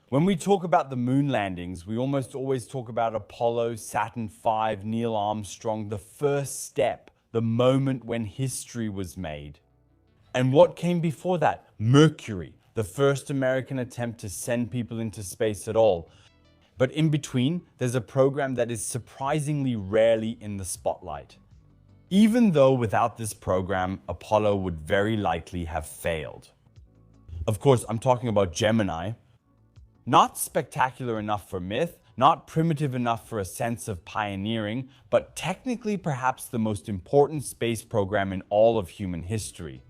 When we talk about the moon landings, we almost always talk about Apollo, Saturn V, Neil Armstrong, the first step, the moment when history was made. And what came before that? Mercury, the first American attempt to send people into space at all. But in between, there's a program that is surprisingly rarely in the spotlight. Even though without this program, Apollo would very likely have failed. Of course, I'm talking about Gemini. Not spectacular enough for myth, not primitive enough for a sense of pioneering, but technically perhaps the most important space program in all of human history.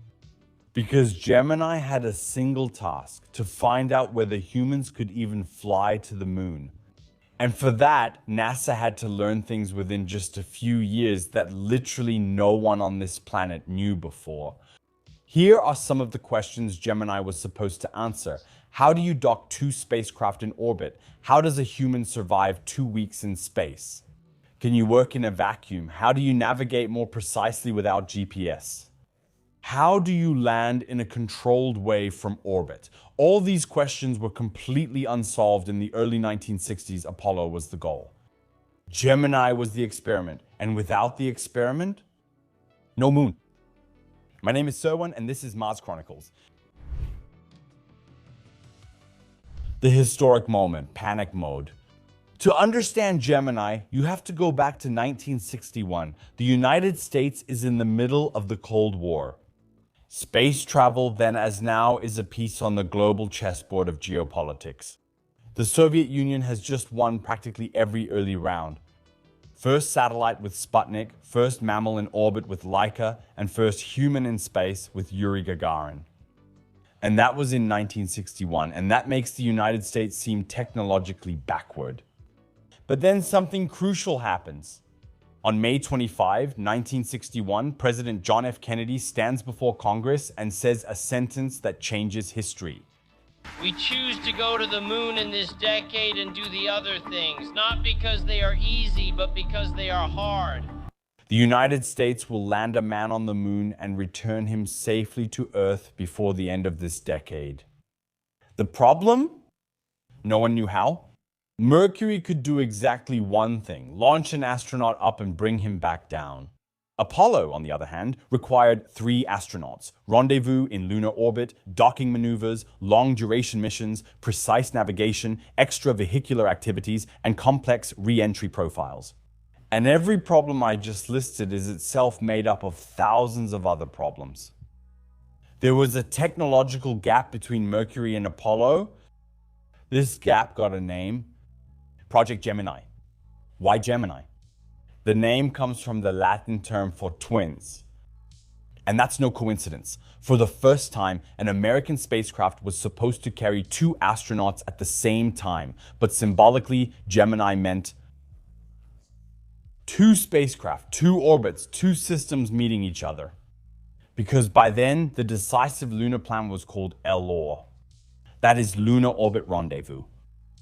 Because Gemini had a single task: to find out whether humans could even fly to the moon. And for that, NASA had to learn things within just a few years that literally no one on this planet knew before. Here are some of the questions Gemini was supposed to answer. How do you dock 2 spacecraft in orbit? How does a human survive 2 weeks in space? Can you work in a vacuum? How do you navigate more precisely without GPS? How do you land in a controlled way from orbit? All these questions were completely unsolved in the early 1960s. Apollo was the goal. Gemini was the experiment, and without the experiment, no moon. My name is Serwan, and this is Mars Chronicles. The historic moment, panic mode. To understand Gemini, you have to go back to 1961. The United States is in the middle of the Cold War. Space travel, then as now, is a piece on the global chessboard of geopolitics. The Soviet Union has just won practically every early round. First satellite with Sputnik, first mammal in orbit with Laika, and first human in space with Yuri Gagarin. And that was in 1961, and that makes the United States seem technologically backward. But then something crucial happens. On May 25, 1961, President John F. Kennedy stands before Congress and says a sentence that changes history. We choose to go to the moon in this decade and do the other things, not because they are easy, but because they are hard. The United States will land a man on the moon and return him safely to Earth before the end of this decade. The problem? No one knew how. Mercury could do exactly one thing: launch an astronaut up and bring him back down. Apollo, on the other hand, required 3 astronauts: rendezvous in lunar orbit, docking maneuvers, long-duration missions, precise navigation, extravehicular activities, and complex re-entry profiles. And every problem I just listed is itself made up of thousands of other problems. There was a technological gap between Mercury and Apollo. This gap got a name: Project Gemini. Why Gemini? The name comes from the Latin term for twins. And that's no coincidence. For the first time, an American spacecraft was supposed to carry 2 astronauts at the same time, but symbolically, Gemini meant 2 spacecraft, 2 orbits, 2 systems meeting each other. Because by then, the decisive lunar plan was called LOR. That is Lunar Orbit Rendezvous.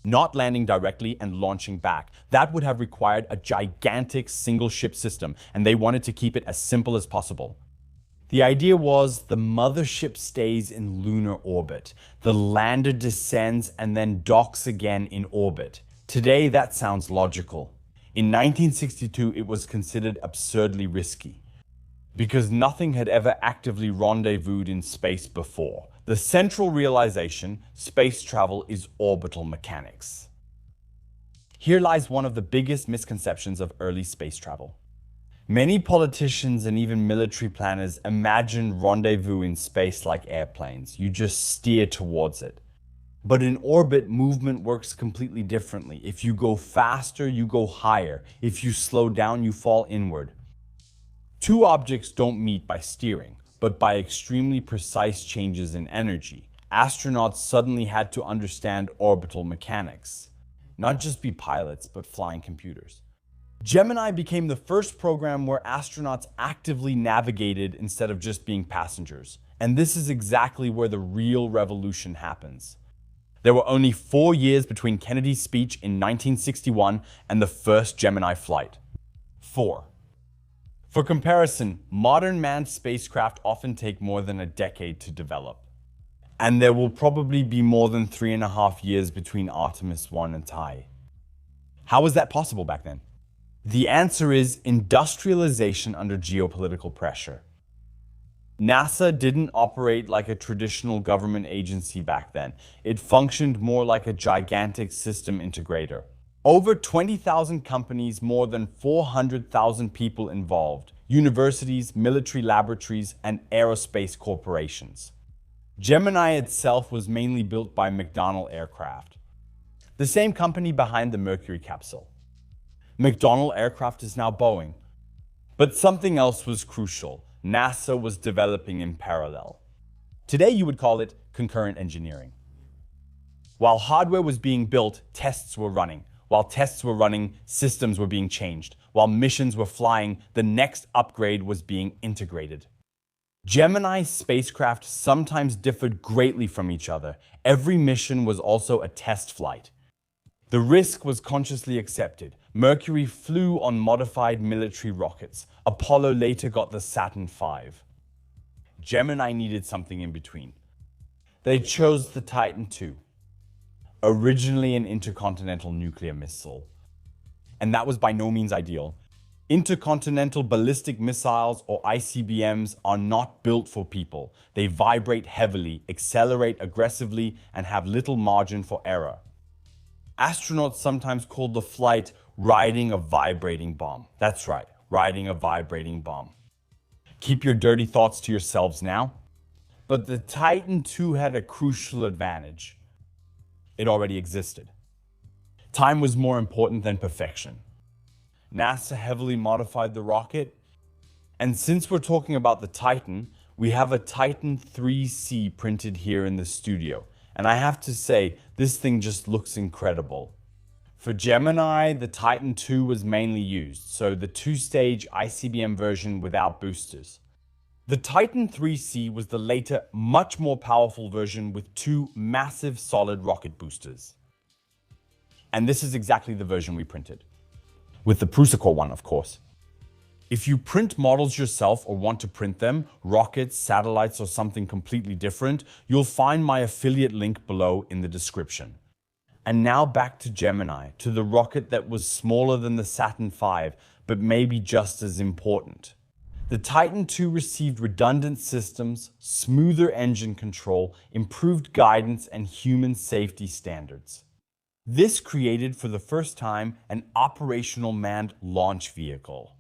Not landing directly and launching back. That would have required a gigantic single-ship system, and they wanted to keep it as simple as possible. The idea was the mothership stays in lunar orbit. The lander descends and then docks again in orbit. Today, that sounds logical. In 1962, it was considered absurdly risky, because nothing had ever actively rendezvoused in space before. The central realization: space travel is orbital mechanics. Here lies one of the biggest misconceptions of early space travel. Many politicians and even military planners imagine rendezvous in space like airplanes. You just steer towards it. But in orbit, movement works completely differently. If you go faster, you go higher. If you slow down, you fall inward. 2 objects don't meet by steering, but by extremely precise changes in energy. Astronauts suddenly had to understand orbital mechanics. Not just be pilots, but flying computers. Gemini became the first program where astronauts actively navigated instead of just being passengers. And this is exactly where the real revolution happens. There were only 4 years between Kennedy's speech in 1961 and the first Gemini flight. 4. For comparison, modern manned spacecraft often take more than a decade to develop. And there will probably be more than 3.5 years between Artemis 1 and TIE. How was that possible back then? The answer is industrialization under geopolitical pressure. NASA didn't operate like a traditional government agency back then. It functioned more like a gigantic system integrator. Over 20,000 companies, more than 400,000 people involved, universities, military laboratories, and aerospace corporations. Gemini itself was mainly built by McDonnell Aircraft, the same company behind the Mercury capsule. McDonnell Aircraft is now Boeing. But something else was crucial. NASA was developing in parallel. Today you would call it concurrent engineering. While hardware was being built, tests were running. While tests were running, systems were being changed. While missions were flying, the next upgrade was being integrated. Gemini's spacecraft sometimes differed greatly from each other. Every mission was also a test flight. The risk was consciously accepted. Mercury flew on modified military rockets. Apollo later got the Saturn V. Gemini needed something in between. They chose the Titan II, originally an intercontinental nuclear missile. And that was by no means ideal. Intercontinental ballistic missiles, or ICBMs, are not built for people. They vibrate heavily, accelerate aggressively, and have little margin for error. Astronauts sometimes call the flight riding a vibrating bomb. That's right, riding a vibrating bomb. Keep your dirty thoughts to yourselves now. But the Titan II had a crucial advantage. It already existed. Time was more important than perfection. NASA heavily modified the rocket, and since we're talking about the Titan, we have a Titan 3C printed here in the studio. And I have to say, this thing just looks incredible. For Gemini, the Titan II was mainly used, so the two-stage ICBM version without boosters. The Titan 3C was the later, much more powerful version with two massive solid rocket boosters. And this is exactly the version we printed. With the Prusicor one, of course. If you print models yourself or want to print them, rockets, satellites, or something completely different, you'll find my affiliate link below in the description. And now back to Gemini, to the rocket that was smaller than the Saturn V, but maybe just as important. The Titan II received redundant systems, smoother engine control, improved guidance, and human safety standards. This created, for the first time, an operational manned launch vehicle.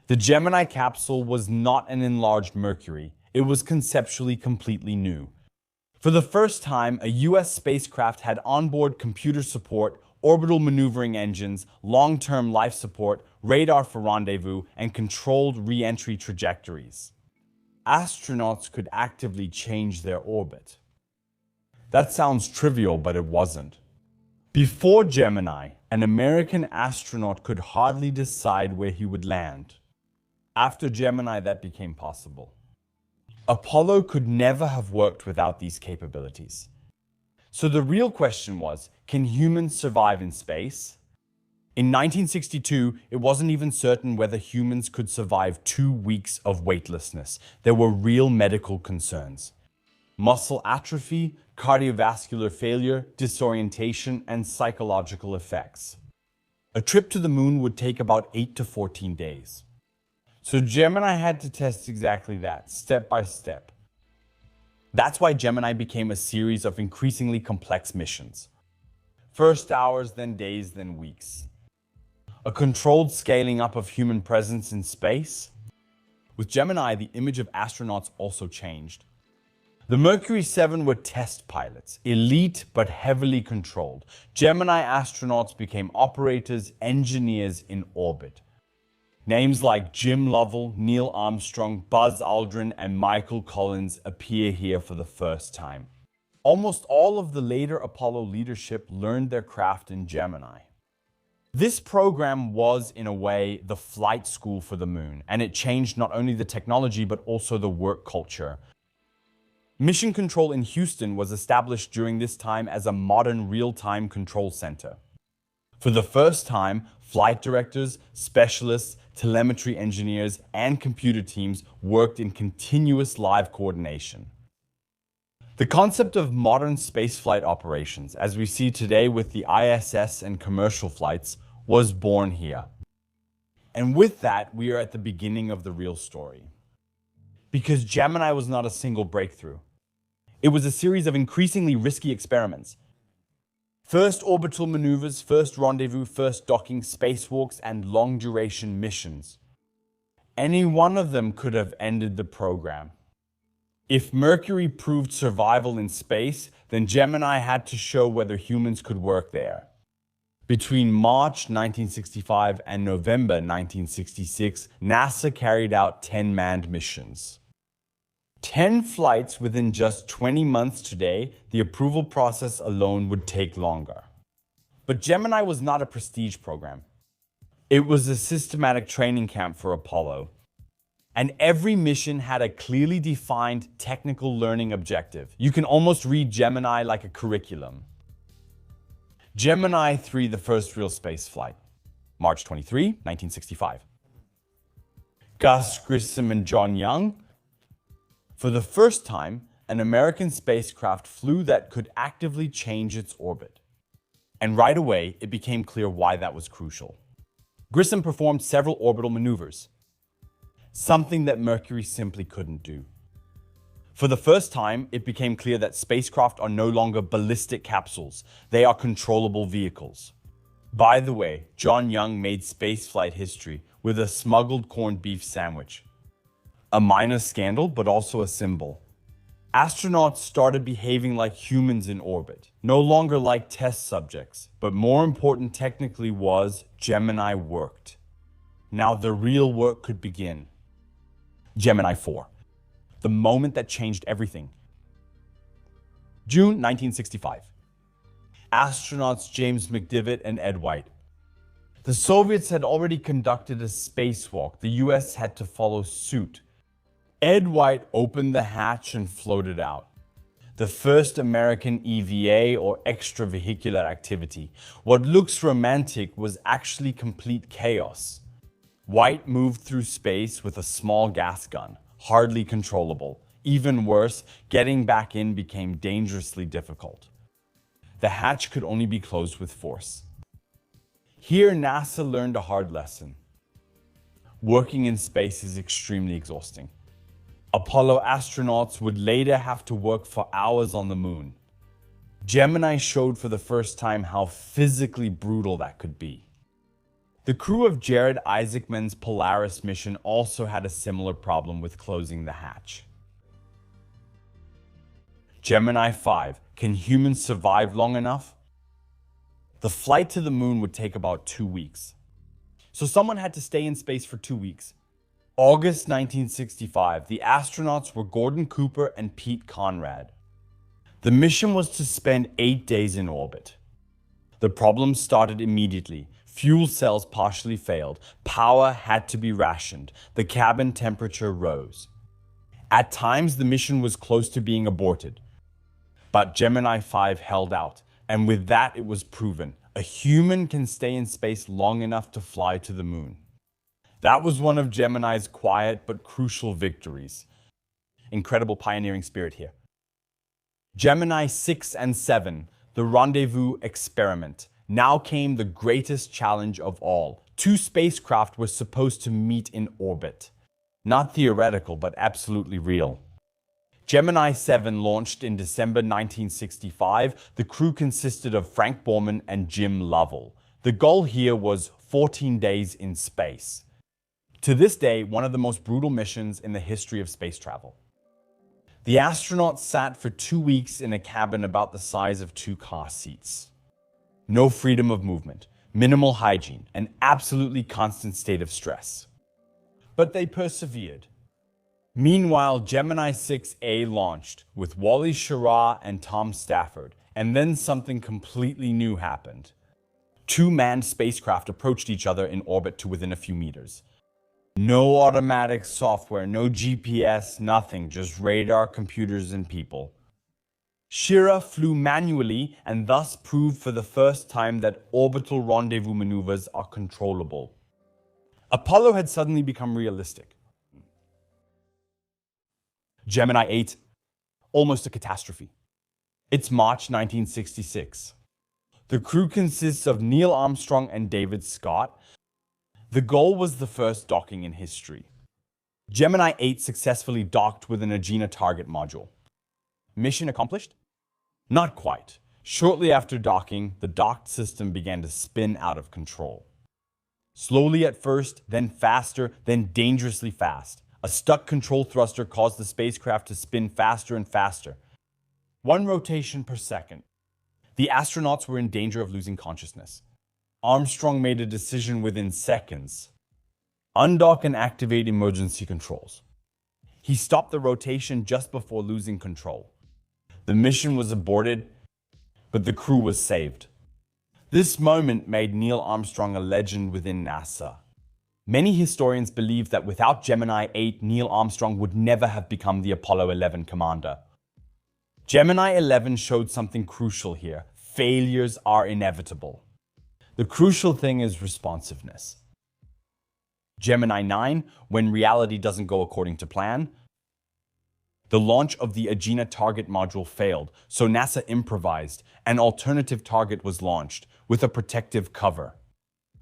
The Gemini capsule was not an enlarged Mercury. It was conceptually completely new. For the first time, a US spacecraft had onboard computer support, orbital maneuvering engines, long-term life support, radar for rendezvous, and controlled re-entry trajectories. Astronauts could actively change their orbit. That sounds trivial, but it wasn't. Before Gemini, an American astronaut could hardly decide where he would land. After Gemini, that became possible. Apollo could never have worked without these capabilities. So the real question was, can humans survive in space? In 1962, it wasn't even certain whether humans could survive 2 weeks of weightlessness. There were real medical concerns. Muscle atrophy, cardiovascular failure, disorientation, and psychological effects. A trip to the moon would take about 8 to 14 days. So Gemini had to test exactly that, step by step. That's why Gemini became a series of increasingly complex missions. First hours, then days, then weeks. A controlled scaling up of human presence in space. With Gemini, the image of astronauts also changed. The Mercury 7 were test pilots, elite but heavily controlled. Gemini astronauts became operators, engineers in orbit. Names like Jim Lovell, Neil Armstrong, Buzz Aldrin, and Michael Collins appear here for the first time. Almost all of the later Apollo leadership learned their craft in Gemini. This program was, in a way, the flight school for the moon, and it changed not only the technology but also the work culture. Mission Control in Houston was established during this time as a modern real-time control center. For the first time, flight directors, specialists, telemetry engineers, and computer teams worked in continuous live coordination. The concept of modern spaceflight operations, as we see today with the ISS and commercial flights, was born here. And with that, we are at the beginning of the real story. Because Gemini was not a single breakthrough. It was a series of increasingly risky experiments. First orbital maneuvers, first rendezvous, first docking, spacewalks, and long-duration missions. Any one of them could have ended the program. If Mercury proved survival in space, then Gemini had to show whether humans could work there. Between March 1965 and November 1966, NASA carried out 10 manned missions. 10 flights within just 20 months today, the approval process alone would take longer. But Gemini was not a prestige program. It was a systematic training camp for Apollo. And every mission had a clearly defined technical learning objective. You can almost read Gemini like a curriculum. Gemini 3, the first real space flight, March 23, 1965. Gus Grissom and John Young. For the first time, an American spacecraft flew that could actively change its orbit. And right away, it became clear why that was crucial. Grissom performed several orbital maneuvers, something that Mercury simply couldn't do. For the first time, it became clear that spacecraft are no longer ballistic capsules. They are controllable vehicles. By the way, John Young made spaceflight history with a smuggled corned beef sandwich. A minor scandal, but also a symbol. Astronauts started behaving like humans in orbit, no longer like test subjects. But more important technically was Gemini worked. Now the real work could begin. Gemini 4. The moment that changed everything. June 1965. Astronauts James McDivitt and Ed White. The Soviets had already conducted a spacewalk. The US had to follow suit. Ed White opened the hatch and floated out. The first American EVA, or extravehicular activity. What looks romantic was actually complete chaos. White moved through space with a small gas gun, hardly controllable. Even worse, getting back in became dangerously difficult. The hatch could only be closed with force. Here, NASA learned a hard lesson. Working in space is extremely exhausting. Apollo astronauts would later have to work for hours on the moon. Gemini showed for the first time how physically brutal that could be. The crew of Jared Isaacman's Polaris mission also had a similar problem with closing the hatch. Gemini 5. Can humans survive long enough? The flight to the moon would take about 2 weeks. So someone had to stay in space for 2 weeks. August 1965, the astronauts were Gordon Cooper and Pete Conrad. The mission was to spend 8 days in orbit. The problem started immediately. Fuel cells partially failed. Power had to be rationed. The cabin temperature rose. At times, the mission was close to being aborted. But Gemini 5 held out, and with that it was proven. A human can stay in space long enough to fly to the moon. That was one of Gemini's quiet but crucial victories. Incredible pioneering spirit here. Gemini 6 and 7, the rendezvous experiment. Now came the greatest challenge of all. 2 spacecraft were supposed to meet in orbit. Not theoretical, but absolutely real. Gemini 7 launched in December 1965. The crew consisted of Frank Borman and Jim Lovell. The goal here was 14 days in space. To this day, one of the most brutal missions in the history of space travel. The astronauts sat for 2 weeks in a cabin about the size of 2 car seats. No freedom of movement, minimal hygiene, an absolutely constant state of stress. But they persevered. Meanwhile, Gemini 6A launched with Wally Schirra and Tom Stafford, and then something completely new happened. 2 manned spacecraft approached each other in orbit to within a few meters. No automatic software, no GPS, nothing, just radar, computers, and people. Schirra flew manually and thus proved for the first time that orbital rendezvous maneuvers are controllable. Apollo had suddenly become realistic. Gemini 8. almost a catastrophe. It's March 1966. The crew consists of Neil Armstrong and David Scott. The goal was the first docking in history. Gemini 8 successfully docked with an Agena target module. Mission accomplished? Not quite. Shortly after docking, the docked system began to spin out of control. Slowly at first, then faster, then dangerously fast. A stuck control thruster caused the spacecraft to spin faster and faster. 1 rotation per second. The astronauts were in danger of losing consciousness. Armstrong made a decision within seconds. Undock and activate emergency controls. He stopped the rotation just before losing control. The mission was aborted, but the crew was saved. This moment made Neil Armstrong a legend within NASA. Many historians believe that without Gemini 8, Neil Armstrong would never have become the Apollo 11 commander. Gemini 11 showed something crucial here. Failures are inevitable. The crucial thing is responsiveness. Gemini 9, when reality doesn't go according to plan. The launch of the Agena target module failed, so NASA improvised. An alternative target was launched, with a protective cover.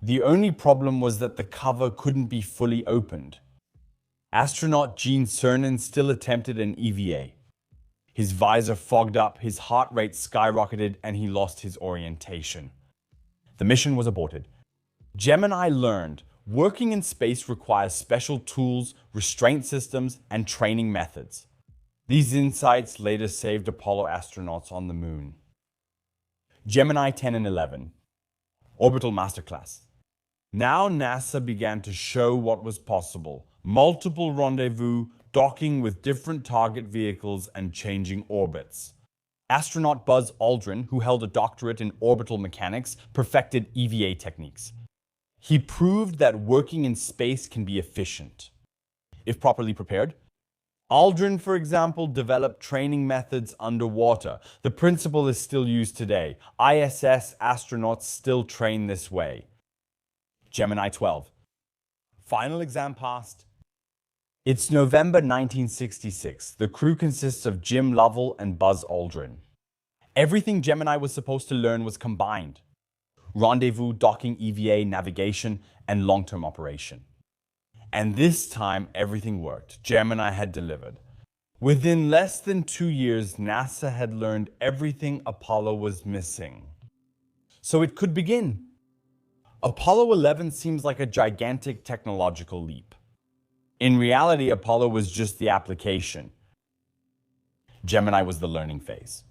The only problem was that the cover couldn't be fully opened. Astronaut Gene Cernan still attempted an EVA. His visor fogged up, his heart rate skyrocketed, and he lost his orientation. The mission was aborted. Gemini learned working in space requires special tools, restraint systems, and training methods. These insights later saved Apollo astronauts on the moon. Gemini 10 and 11. Orbital Masterclass. Now NASA began to show what was possible. Multiple rendezvous, docking with different target vehicles, and changing orbits. Astronaut Buzz Aldrin, who held a doctorate in orbital mechanics, perfected EVA techniques. He proved that working in space can be efficient, if properly prepared. Aldrin, for example, developed training methods underwater. The principle is still used today. ISS astronauts still train this way. Gemini 12. Final exam passed. It's November 1966. The crew consists of Jim Lovell and Buzz Aldrin. Everything Gemini was supposed to learn was combined. Rendezvous, docking, EVA, navigation, and long-term operation. And this time, everything worked. Gemini had delivered. Within less than 2 years, NASA had learned everything Apollo was missing. So it could begin. Apollo 11 seems like a gigantic technological leap. In reality, Apollo was just the application. Gemini was the learning phase.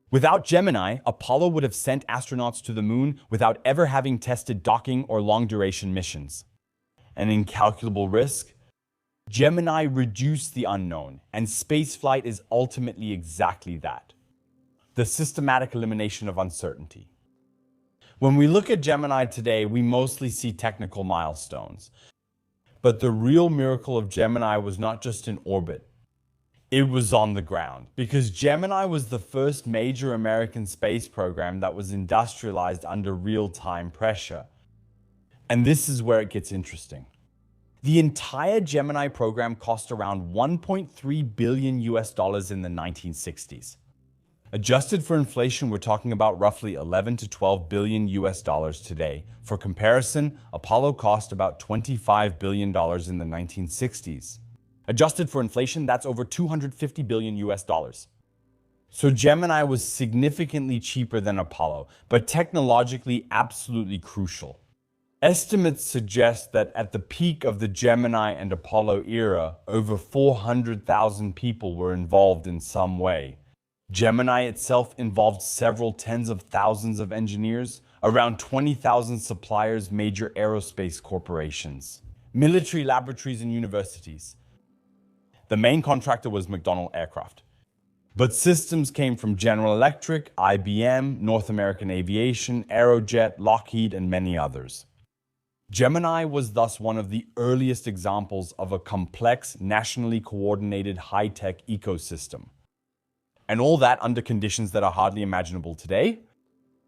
Without Gemini, Apollo would have sent astronauts to the moon without ever having tested docking or long-duration missions. An incalculable risk? Gemini reduced the unknown, and spaceflight is ultimately exactly that. The systematic elimination of uncertainty. When we look at Gemini today, we mostly see technical milestones. But the real miracle of Gemini was not just in orbit. It was on the ground, because Gemini was the first major American space program that was industrialized under real-time pressure. And this is where it gets interesting. The entire Gemini program cost around $1.3 billion in the 1960s. Adjusted for inflation, we're talking about roughly 11 to 12 billion US dollars today. For comparison, Apollo cost about $25 billion in the 1960s. Adjusted for inflation, that's over 250 billion US dollars. So Gemini was significantly cheaper than Apollo, but technologically absolutely crucial. Estimates suggest that at the peak of the Gemini and Apollo era, over 400,000 people were involved in some way. Gemini itself involved several tens of thousands of engineers, around 20,000 suppliers, major aerospace corporations, military laboratories, and universities. The main contractor was McDonnell Aircraft. But systems came from General Electric, IBM, North American Aviation, Aerojet, Lockheed, and many others. Gemini was thus one of the earliest examples of a complex, nationally coordinated high-tech ecosystem. And all that under conditions that are hardly imaginable today?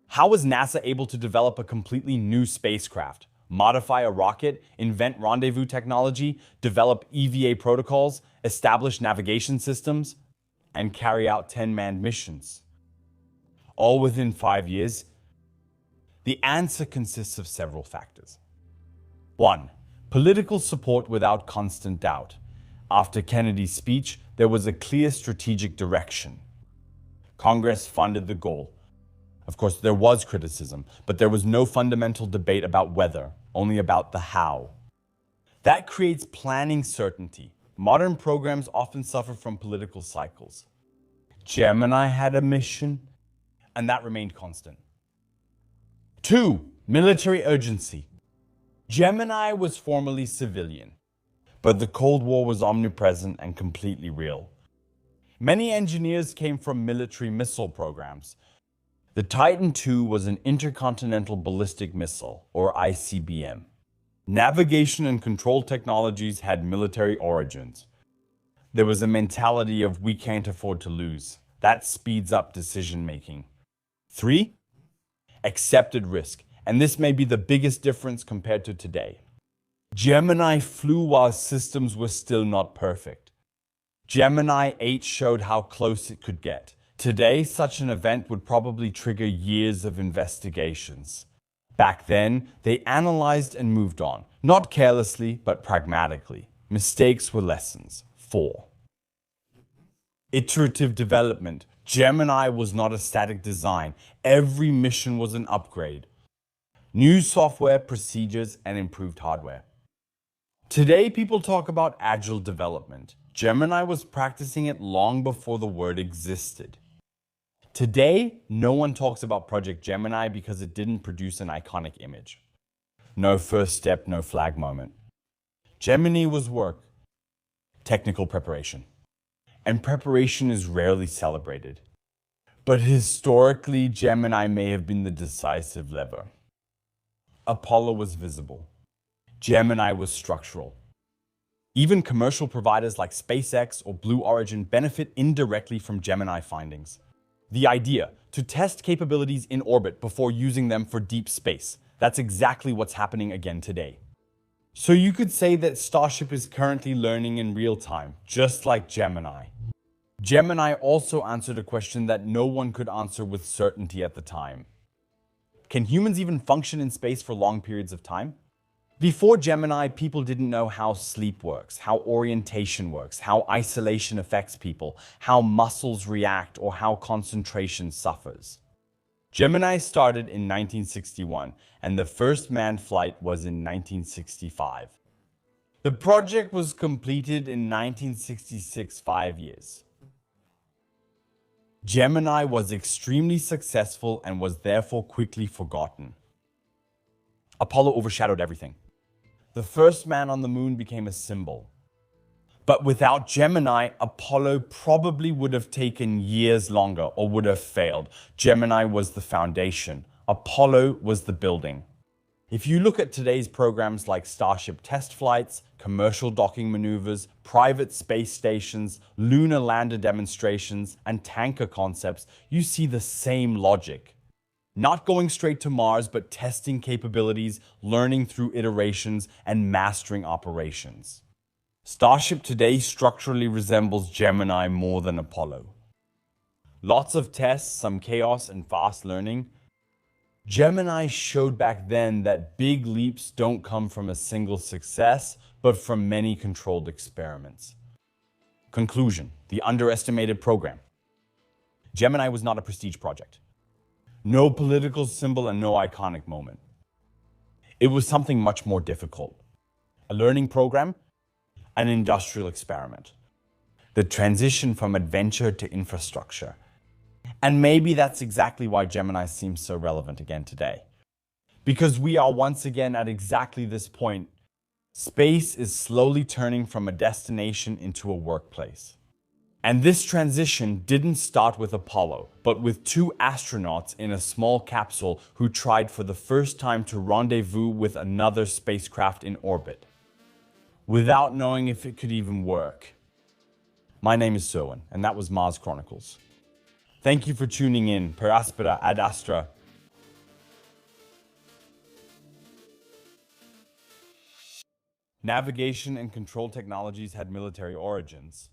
How was NASA able to develop a completely new spacecraft, modify a rocket, invent rendezvous technology, develop EVA protocols, establish navigation systems? and carry out 10 manned missions, all within 5 years? The answer consists of several factors. 1. Political support without constant doubt. After Kennedy's speech, there was a clear strategic direction. Congress funded the goal. Of course, there was criticism, but there was no fundamental debate about whether, only about the how. That creates planning certainty. Modern programs often suffer from political cycles. Gemini had a mission, and that remained constant. 2. Military urgency. Gemini was formerly civilian, but the Cold War was omnipresent and completely real. Many engineers came from military missile programs. The Titan II was an intercontinental ballistic missile, or ICBM. Navigation and control technologies had military origins. There was a mentality of we can't afford to lose. That speeds up decision making. 3. Accepted risk, and this may be the biggest difference compared to today. Gemini flew while systems were still not perfect. Gemini 8 showed how close it could get. Today, such an event would probably trigger years of investigations. Back then, they analyzed and moved on, not carelessly, but pragmatically. Mistakes were lessons. 4. Iterative development. Gemini was not a static design. Every mission was an upgrade. New software, procedures, and improved hardware. Today, people talk about agile development. Gemini was practicing it long before the word existed. Today, no one talks about Project Gemini because it didn't produce an iconic image. No first step, no flag moment. Gemini was work, technical preparation. And preparation is rarely celebrated. But historically, Gemini may have been the decisive lever. Apollo was visible. Gemini was structural. Even commercial providers like SpaceX or Blue Origin benefit indirectly from Gemini findings. The idea, to test capabilities in orbit before using them for deep space. That's exactly what's happening again today. So you could say that Starship is currently learning in real time, just like Gemini. Gemini also answered a question that no one could answer with certainty at the time. Can humans even function in space for long periods of time? Before Gemini, people didn't know how sleep works, how orientation works, how isolation affects people, how muscles react, or how concentration suffers. Gemini started in 1961, and the first manned flight was in 1965. The project was completed in 1966, 5 years. Gemini was extremely successful and was therefore quickly forgotten. Apollo overshadowed everything. The first man on the moon became a symbol. But without Gemini, Apollo probably would have taken years longer or would have failed. Gemini was the foundation. Apollo was the building. If you look at today's programs like Starship test flights, commercial docking maneuvers, private space stations, lunar lander demonstrations, and tanker concepts, you see the same logic. Not going straight to Mars, but testing capabilities, learning through iterations, and mastering operations. Starship today structurally resembles Gemini more than Apollo. Lots of tests, some chaos, and fast learning. Gemini showed back then that big leaps don't come from a single success, but from many controlled experiments. Conclusion: the underestimated program. Gemini was not a prestige project. No political symbol and no iconic moment. It was something much more difficult. A learning program, an industrial experiment. The transition from adventure to infrastructure. And maybe that's exactly why Gemini seems so relevant again today. Because we are once again at exactly this point. Space is slowly turning from a destination into a workplace. And this transition didn't start with Apollo, but with 2 astronauts in a small capsule who tried for the first time to rendezvous with another spacecraft in orbit, without knowing if it could even work. My name is Serwin, and that was Mars Chronicles. Thank you for tuning in. Per aspera ad astra. Navigation and control technologies had military origins.